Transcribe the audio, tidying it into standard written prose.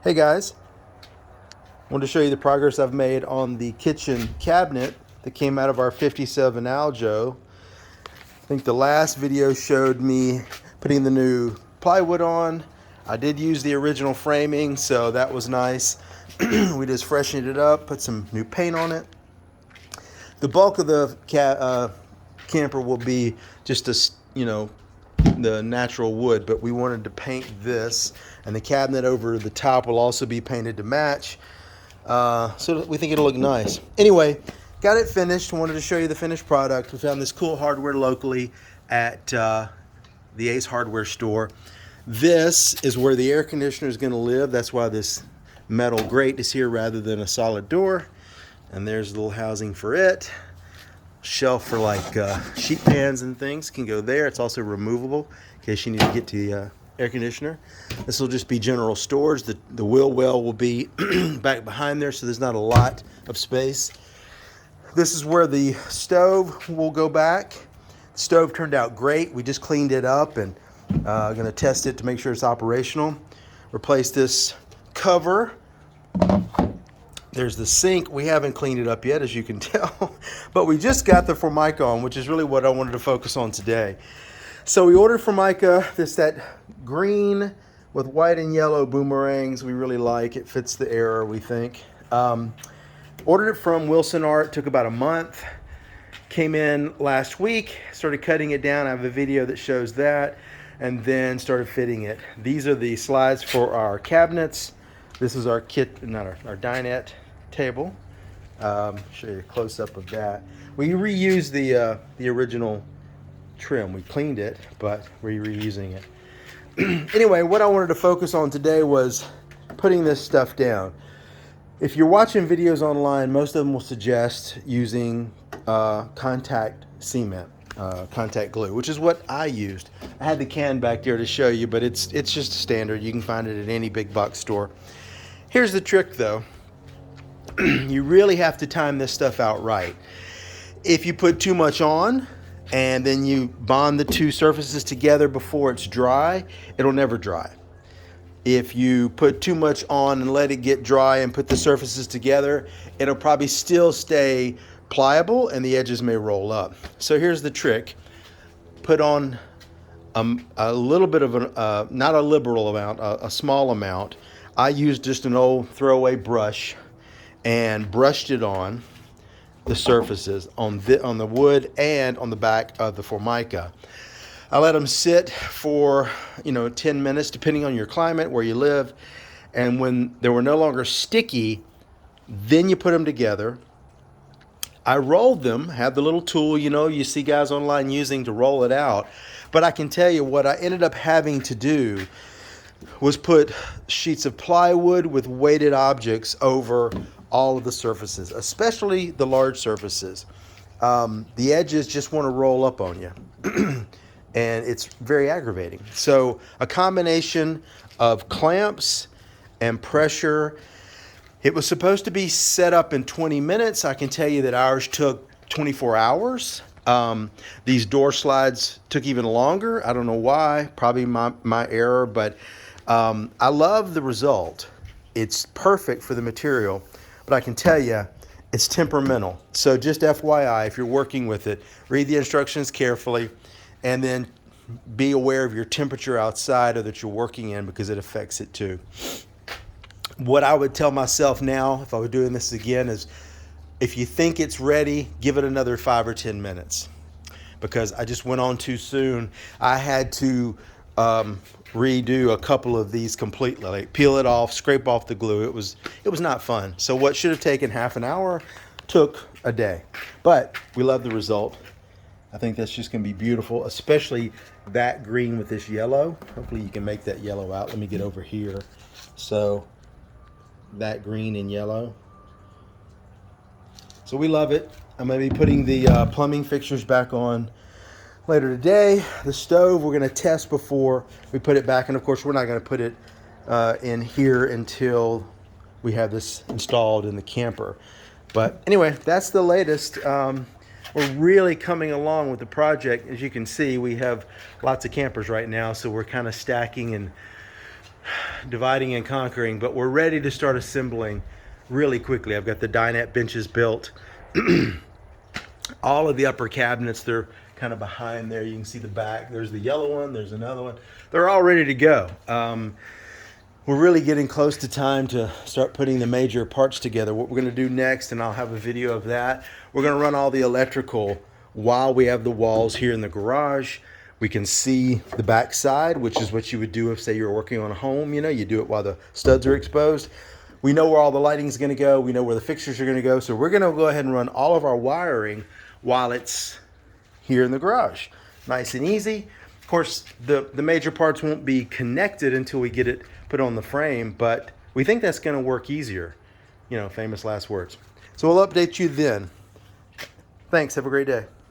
Hey guys, I wanted to show you the progress I've made on the kitchen cabinet that came out of our 57 Aljo. I think the last video showed me putting the new plywood on. I did use the original framing, so that was nice. We just freshened it up, put some new paint on it. The bulk of the camper will be just the natural wood, but we wanted to paint this, and the cabinet over the top will also be painted to match. So we think it'll look nice. Anyway, got it finished. Wanted to show you the finished product. We found this cool hardware locally at the Ace Hardware store. This is where the air conditioner is going to live. That's why this metal grate is here rather than a solid door. And there's a little housing for it. Shelf for like sheet pans and things can go there. It's also removable in case you need to get to the air conditioner. This will just be general storage. The wheel well will be back behind there, so there's not a lot of space. This is where the stove will go back. The stove turned out great. We just cleaned it up and going to test it to make sure it's operational. Replace this cover. There's the sink. We haven't cleaned it up yet, as you can tell, but we just got the Formica on, which is really what I wanted to focus on today. So we ordered Formica, that green with white and yellow boomerangs. We really like it. Fits the era, we think. Ordered it from Wilson Art. Took about a month. Came in last week. Started cutting it down. I have a video that shows that, and then started fitting it. These are the slides for our cabinets. This is our our dinette table. Show you a close-up of that. We reused the original trim. We cleaned it, but we're reusing it. Anyway, what I wanted to focus on today was putting this stuff down. If you're watching videos online, most of them will suggest using contact cement, contact glue, which is what I used. I had the can back there to show you, but it's just standard. You can find it at any big box store. Here's the trick though. You really have to time this stuff out right. If you put too much on and then you bond the two surfaces together before it's dry, it'll never dry. If you put too much on and let it get dry and put the surfaces together, it'll probably still stay pliable and the edges may roll up. So here's the trick. Put on a little bit of not a liberal amount, a small amount. I used just an old throwaway brush and brushed it on the surfaces on the wood and on the back of the Formica. I let them sit for 10 minutes depending on your climate, where you live, and when they were no longer sticky, then you put them together. I rolled them, had the little tool you see guys online using to roll it out, but I can tell you what I ended up having to do was put sheets of plywood with weighted objects over all of the surfaces, especially the large surfaces. The edges just want to roll up on you, and it's very aggravating. So a combination of clamps and pressure. It was supposed to be set up in 20 minutes. I can tell you that ours took 24 hours. These door slides took even longer. I don't know why, probably my error, but I love the result. It's perfect for the material, but I can tell you it's temperamental. So just FYI, if you're working with it, read the instructions carefully and then be aware of your temperature outside or that you're working in, because it affects it too. What I would tell myself now, if I were doing this again, is if you think it's ready, give it another 5 or 10 minutes, because I just went on too soon. I had to redo a couple of these completely, like peel it off, scrape off the glue. It was not fun. So what should have taken half an hour took a day, but we love the result. I think that's just going to be beautiful, especially that green with this yellow. Hopefully you can make that yellow out. Let me get over here. So that green and yellow. So we love it. I'm going to be putting the plumbing fixtures back on later today. The stove we're going to test before we put it back, and of course we're not going to put it in here until we have this installed in the camper. But anyway, that's the latest. We're really coming along with the project. As you can see, we have lots of campers right now, so we're kind of stacking and dividing and conquering, but we're ready to start assembling really quickly. I've got the dinette benches built. All of the upper cabinets, they're kind of behind there. You can see the back. There's the yellow one. There's another one. They're all ready to go. We're really getting close to time to start putting the major parts together. What we're going to do next, and I'll have a video of that, we're going to run all the electrical while we have the walls here in the garage. We can see the back side, which is what you would do if, say, you were working on a home. You know, you do it while the studs are exposed. We know where all the lighting is going to go. We know where the fixtures are going to go. So we're going to go ahead and run all of our wiring while it's here in the garage. Nice and easy. Of course, the major parts won't be connected until we get it put on the frame, but we think that's going to work easier. You know, famous last words. So we'll update you then. Thanks. Have a great day.